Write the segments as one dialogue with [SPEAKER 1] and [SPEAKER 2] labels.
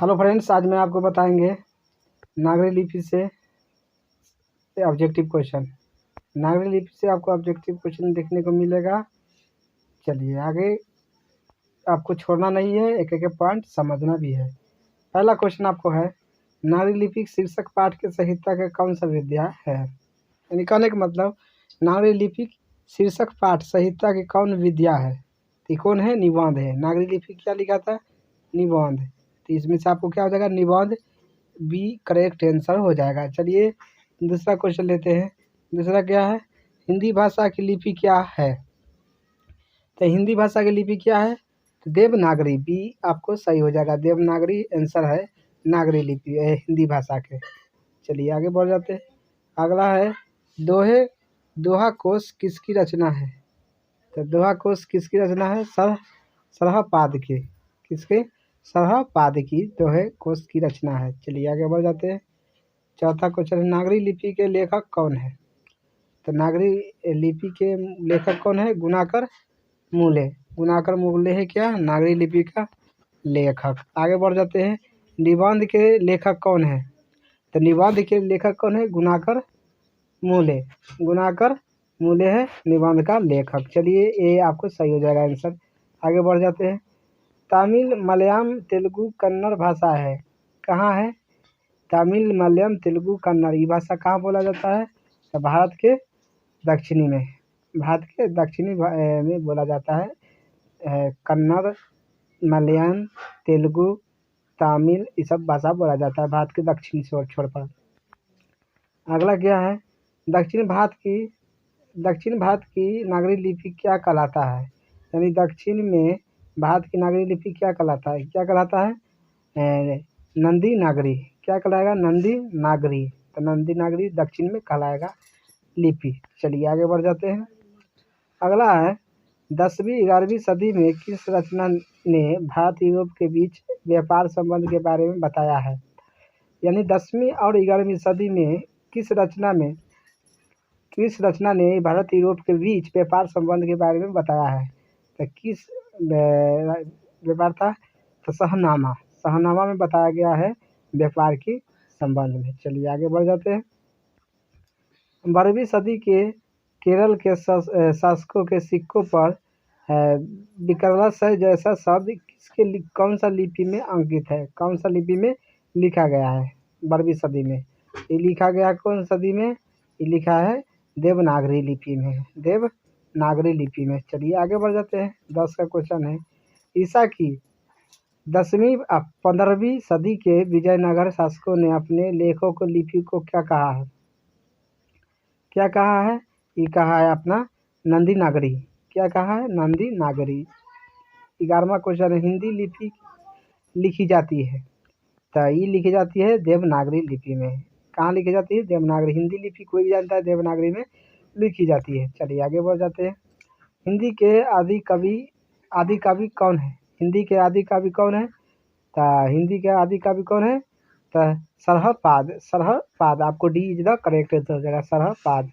[SPEAKER 1] Hello friends, आज मैं आपको बताएंगे नागरी लिपि से ऑब्जेक्टिव क्वेश्चन। नागरी लिपि से आपको ऑब्जेक्टिव क्वेश्चन देखने को मिलेगा। चलिए आगे, आपको छोड़ना नहीं है, एक एक पॉइंट समझना भी है। पहला क्वेश्चन आपको है, नागरी लिपि शीर्षक पाठ के संहिता का कौन सा विद्या है। यानी कहने का मतलब, नागरी लिपि शीर्षक पाठ संहिता की कौन विद्या है। तो कौन है? निबंध है। नागरी लिपि क्या लिखा था? निबंध। तो इसमें से आपको क्या हो जाएगा? निबंध बी करेक्ट आंसर हो जाएगा। चलिए दूसरा क्वेश्चन लेते हैं। दूसरा क्या है? हिंदी भाषा की लिपि क्या है। तो हिंदी भाषा की लिपि क्या है? तो देवनागरी। बी आपको सही हो जाएगा। देवनागरी आंसर है। नागरी लिपि है हिंदी भाषा के। चलिए आगे बढ़ जाते हैं। अगला है, दोहा कोश किसकी रचना है। तो दोहा कोश किसकी रचना है? सरहपाद की। किसके? सरहपाद की दोहे कोश की रचना है। चलिए आगे बढ़ जाते हैं। चौथा क्वेश्चन है, नागरी लिपि के लेखक कौन है। तो नागरी लिपि के लेखक कौन है? गुणाकर मूले। गुणाकर मूले है क्या? नागरी लिपि का लेखक। आगे बढ़ जाते हैं। निबंध के लेखक कौन है। तो निबंध के लेखक कौन है? गुणाकर मूले। गुणाकर मूले है निबंध का लेखक। चलिए ये आपको सही हो जाएगा आंसर। आगे बढ़ जाते हैं। तमिल मलयालम तेलुगु कन्नड़ भाषा है, कहाँ है? तमिल मलयालम तेलुगु कन्नड़, ये भाषा कहाँ बोला जाता है? तो भारत के दक्षिणी में। भारत के दक्षिणी में बोला जाता है। कन्नड़, मलयालम, तेलुगु, तमिल, ये सब भाषा बोला जाता है भारत के दक्षिणी छोर पर। अगला क्या है? दक्षिण भारत की नागरी लिपि क्या कहलाता है। यानी दक्षिण में भारत की नागरी लिपि क्या कहलाता है? क्या कहलाता है? नंदी नागरी। क्या कहलाएगा? नंदी नागरी। तो नंदी नागरी दक्षिण में कहलाएगा लिपि। चलिए आगे बढ़ जाते हैं। अगला है, 10वीं-11वीं सदी में किस रचना ने भारत यूरोप के बीच व्यापार संबंध के बारे में बताया है। यानी 10वीं और 11वीं सदी में किस रचना ने भारत यूरोप के बीच व्यापार संबंध के बारे में बताया है। तो किस व्यापार था? तो शाहनामा में बताया गया है व्यापार की संबंध में। चलिए आगे बढ़ जाते हैं। 12वीं सदी के केरल के शासकों के सिक्कों पर विकरालशय जैसा शब्द किसके कौन सा लिपि में अंकित है? कौन सा लिपि में लिखा गया है 12वीं सदी में? ये लिखा गया कौन सदी में? ये लिखा है देवनागरी लिपि में। देवनागरी लिपि में। चलिए आगे बढ़ जाते हैं। 10 का क्वेश्चन है, ईसा की 15वीं सदी के विजयनगर शासकों ने अपने लेखों को लिपि को क्या कहा है? क्या कहा है? ये कहा है अपना नंदी नागरी। क्या कहा है? नंदी नागरी। 11वां क्वेश्चन है, हिंदी लिपि लिखी जाती है। तो ये लिखी जाती है देवनागरी लिपि में। कहाँ लिखी जाती है? देवनागरी। हिंदी लिपि कोई भी जानता है देवनागरी में लिखी जाती है। चलिए आगे बढ़ जाते हैं। हिंदी के आदि कवि कौन है? हिंदी के आदि कवि कौन है? तो हिंदी के आदि कवि कौन है? तो सरहपाद। आपको D is the correct answer हो जाएगा, सरहपाद।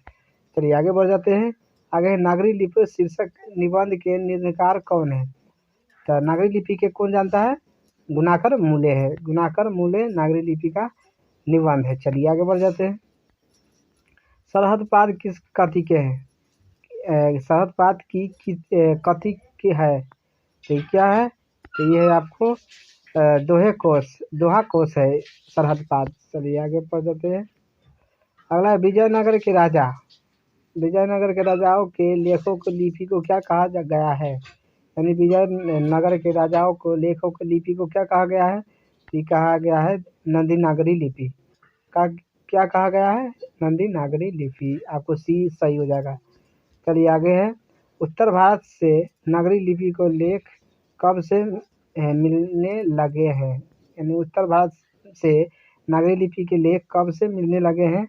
[SPEAKER 1] चलिए आगे बढ़ जाते हैं। आगे नागरी लिपि शीर्षक निबंध के निर्णयकार कौन है? तो नागरी लिपि के कौन जानता है? गुणाकर मूले है। गुणाकर मूले नागरी लिपि का निबंध है। चलिए आगे बढ़ जाते हैं। सरहदपाद किस कथी के हैं? सरहदपाद की कथी के है? तो क्या है? तो ये है आपको दोहा कोश है सरहदपाद। चलिए आगे बढ़ जाते हैं। अगला है, विजयनगर के राजाओं के लेखों को लिपि को क्या कहा गया है। यानी विजयनगर के राजाओं को लेखों को लिपि को क्या कहा गया है? ये कहा गया है नंदी नागरी लिपि का। क्या कहा गया है? नंदी नागरी लिपि। आपको सी सही हो जाएगा। चलिए आगे है, उत्तर भारत से नागरी लिपि को लेख कब से मिलने लगे हैं। यानी उत्तर भारत से नागरी लिपि के लेख कब से मिलने लगे हैं?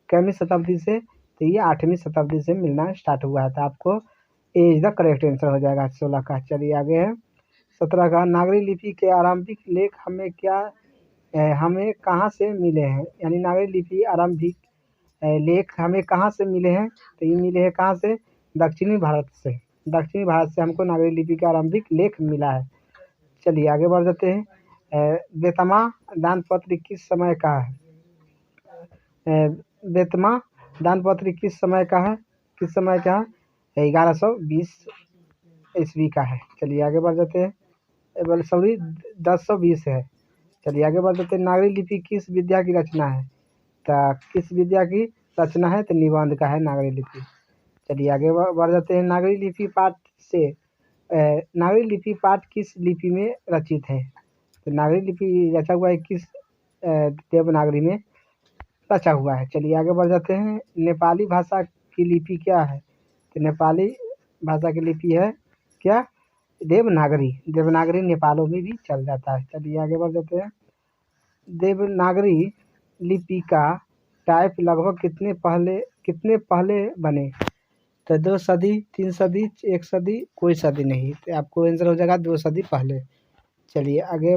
[SPEAKER 1] कितवीं शताब्दी से? तो ये 8वीं शताब्दी से मिलना स्टार्ट हुआ है। तो आपको ए इज द करेक्ट आंसर हो जाएगा 16 का। चलिए आगे है 17 का, नागरी लिपि के आरंभिक लेख हमें कहाँ से मिले हैं। यानी नागरी लिपि आरंभिक लेख हमें कहाँ से मिले हैं? तो ये मिले हैं कहाँ से? दक्षिणी भारत से हमको नागरी लिपि का आरंभिक लेख मिला है। चलिए आगे बढ़ जाते हैं। बेतमा दानपत्र किस समय का है? बेतमा दानपत्र किस समय का है? किस समय का है? 1120 ईस्वी का है। चलिए आगे बढ़ जाते हैं। सॉरी 1020 है। चलिए आगे बढ़ जाते हैं। नागरी लिपि किस विद्या की रचना है? तो किस विद्या की रचना है? तो निबंध का है नागरी लिपि। चलिए आगे बढ़ जाते हैं। नागरी लिपि पाठ से नागरी लिपि पाठ किस लिपि में रचित है? तो नागरी लिपि रचा हुआ है किस देवनागरी में रचा हुआ है? चलिए आगे बढ़ जाते हैं। नेपाली भाषा की लिपि क्या है? तो नेपाली भाषा की लिपि है क्या? देवनागरी। देवनागरी नेपालों में भी चल जाता है। चलिए आगे बढ़ जाते हैं। देवनागरी लिपि का टाइप लगभग कितने पहले बने? तो 2 सदी, 3 सदी, 1 सदी, कोई सदी नहीं। तो आपको आंसर हो जाएगा 2 सदी पहले। चलिए आगे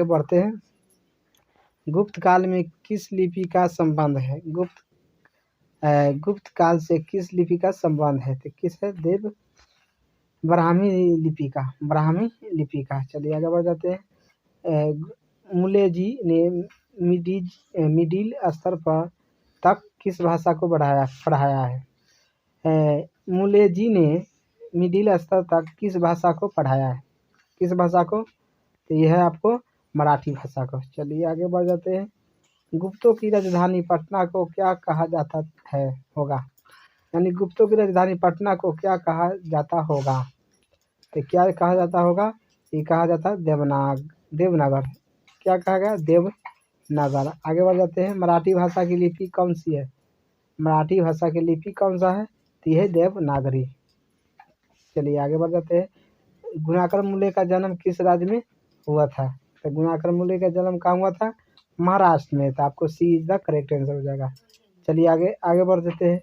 [SPEAKER 1] बढ़ते हैं। गुप्त काल में किस लिपि का संबंध है? गुप्त काल से किस लिपि का संबंध है? तो किस है? ब्राह्मी लिपि का। चलिए आगे बढ़ जाते हैं। मूले जी ने मिडिल स्तर पर तक किस भाषा को पढ़ाया है? मूले जी ने मिडिल स्तर तक किस भाषा को पढ़ाया है? किस भाषा को? तो यह है आपको मराठी भाषा को। चलिए आगे बढ़ जाते हैं। गुप्तों की राजधानी पटना को क्या कहा जाता है होगा? यानी गुप्तों की राजधानी पटना को क्या कहा जाता होगा? तो क्या कहा जाता होगा? ये कहा जाता है देवनागर। क्या कहा गया? देवनागर। आगे बढ़ जाते हैं। मराठी भाषा की लिपि कौन सी है? मराठी भाषा की लिपि कौन सा है? तो यह है देवनागरी। चलिए आगे बढ़ जाते हैं। गुणाकर मूल्य का जन्म किस राज्य में हुआ था? तो गुणाकर मूल्य का जन्म कहाँ हुआ था? महाराष्ट्र में। तो आपको सी इज द करेक्ट आंसर हो जाएगा। चलिए आगे बढ़ जाते हैं।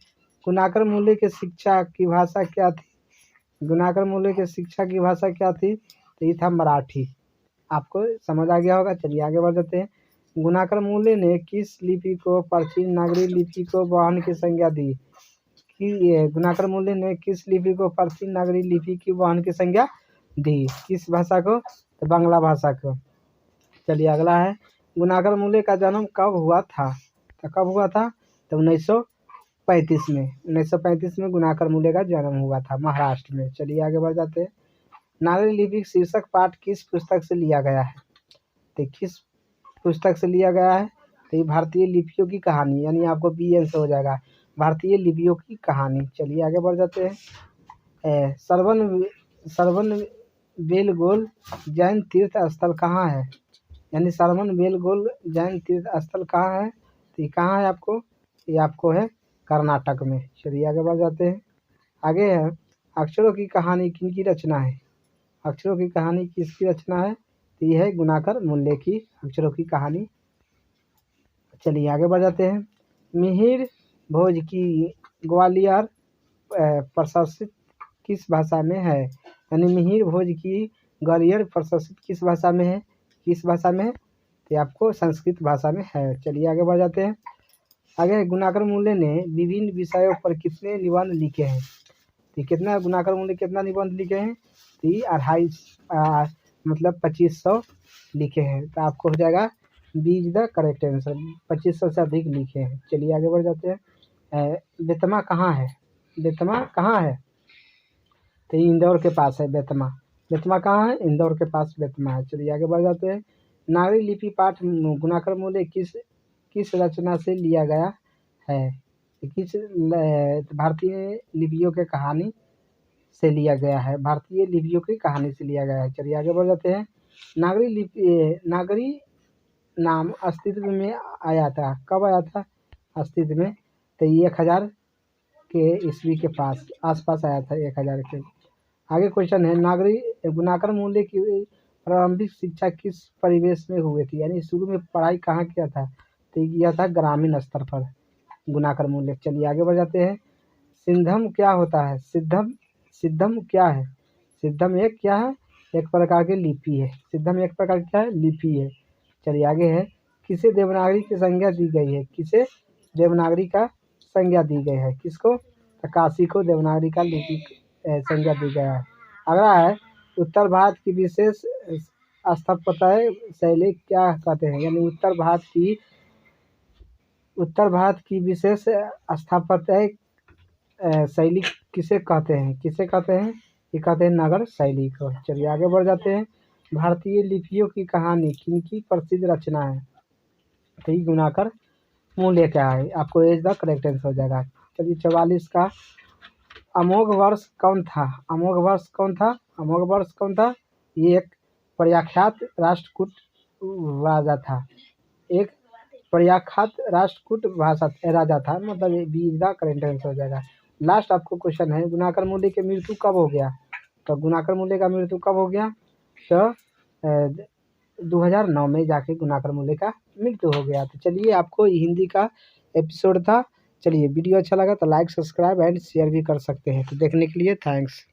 [SPEAKER 1] गुणाकर मूल्य की शिक्षा की भाषा क्या थी? गुणाकर मूल्य की शिक्षा की भाषा क्या थी? तो ये था मराठी। आपको समझ आ गया होगा। चलिए आगे बढ़ जाते हैं। गुणाकर मूल्य ने किस लिपि को प्राचीन नागरी लिपि को वाहन की संज्ञा दी? कि गुणाकर मूल्य ने किस लिपि को प्राचीन नागरी लिपि की वाहन की संज्ञा दी? किस भाषा को? तो बांग्ला भाषा को। चलिए अगला है। गुणाकर मूल्य का जन्म कब हुआ था? तो कब हुआ था? तो 1935 में। 1935 में गुणाकर मूल्य का जन्म हुआ था महाराष्ट्र में। चलिए आगे बढ़ जाते हैं। नागरी लिपि शीर्षक पाठ किस पुस्तक से लिया गया है? तो किस पुस्तक से लिया गया है? तो ये भारतीय लिपियों की कहानी, यानी आपको बी आंसर हो जाएगा, भारतीय लिपियों की कहानी। चलिए आगे बढ़ जाते हैं। सरवन बेलगोल जैन तीर्थ स्थल कहाँ है? यानी सरवन बेलगोल जैन तीर्थ स्थल कहाँ है? तो ये कहाँ है आपको? ये आपको है कर्नाटक में। चलिए आगे बढ़ जाते हैं। आगे है अक्षरों की कहानी किनकी रचना है? अक्षरों की कहानी किसकी रचना है? तो ये है गुणाकर मूल्य की अक्षरों की कहानी। चलिए आगे बढ़ जाते हैं। मिहिर भोज की ग्वालियर प्रशासित किस भाषा में है? यानी मिहिर भोज की ग्वालियर प्रशासित किस भाषा में है? किस भाषा में है? तो आपको संस्कृत भाषा में है। चलिए आगे बढ़ जाते हैं। आगे गुणाकर मूल्य ने विभिन्न विषयों पर कितने निबंध लिखे हैं? तो कितना गुणाकर मूल्य कितना निबंध लिखे हैं? तो 250 मतलब 2500 लिखे हैं। तो आपको हो जाएगा B is the correct answer. 2500 से अधिक लिखे हैं। चलिए आगे बढ़ जाते हैं। बेतमा कहाँ है? बेतमा कहाँ है? तो इंदौर के पास है बेतमा। बेतमा कहाँ है? इंदौर के पास बेतमा है। चलिए आगे बढ़ जाते हैं। नागरी लिपि पाठ गुणाकर मूल्य किस रचना से लिया गया है? किस भारतीय लिपियों के कहानी से लिया गया है? भारतीय लिपियों की कहानी से लिया गया है। चलिए आगे बढ़ जाते हैं। नागरी नाम अस्तित्व में आया था, कब आया था अस्तित्व में? तो 1000 के ईस्वी के आसपास आया था, 1000 के। आगे क्वेश्चन है नागरी गुणाकर मूल्य की प्रारंभिक शिक्षा किस परिवेश में हुई थी? यानी शुरू में पढ़ाई कहाँ किया था? तो किया था ग्रामीण स्तर पर गुणाकर मूल्य। चलिए आगे बढ़ जाते हैं। सिद्धम क्या होता है? सिद्धम क्या है? सिद्धम एक क्या है? एक प्रकार की लिपि है। सिद्धम एक प्रकार की क्या है? लिपि है। चलिए आगे है। किसे देवनागरी की संज्ञा दी गई है? किसे देवनागरी का संज्ञा दी गई है? किसको? काशी को देवनागरी का लिपि संज्ञा दी गया है। अगला है उत्तर भारत की विशेष स्थापत्य शैली क्या कहते हैं, यानी उत्तर भारत की विशेष स्थापत्य शैली किसे कहते हैं, ये कहते हैं नगर शैली को। चलिए आगे बढ़ जाते हैं। भारतीय लिपियों की कहानी किनकी प्रसिद्ध रचना है, तो ये गुणाकर मूल्य क्या है, आपको एज द करेक्ट आंसर हो जाएगा। चलिए 44 का अमोघ वर्ष कौन था, ये एक प्रख्यात राष्ट्रकूट राजा था, राजा था, मतलब ये B is the correct answer हो जाएगा। लास्ट आपको क्वेश्चन है, गुणाकर मूल्य की मृत्यु कब हो गया, तो गुणाकर मूल्य का मृत्यु कब हो गया, तो 2009 में जाके गुणाकर मूल्य का मृत्यु हो गया। तो चलिए आपको हिंदी का एपिसोड था। चलिए वीडियो अच्छा लगा तो लाइक सब्सक्राइब एंड शेयर भी कर सकते हैं। तो देखने के लिए थैंक्स।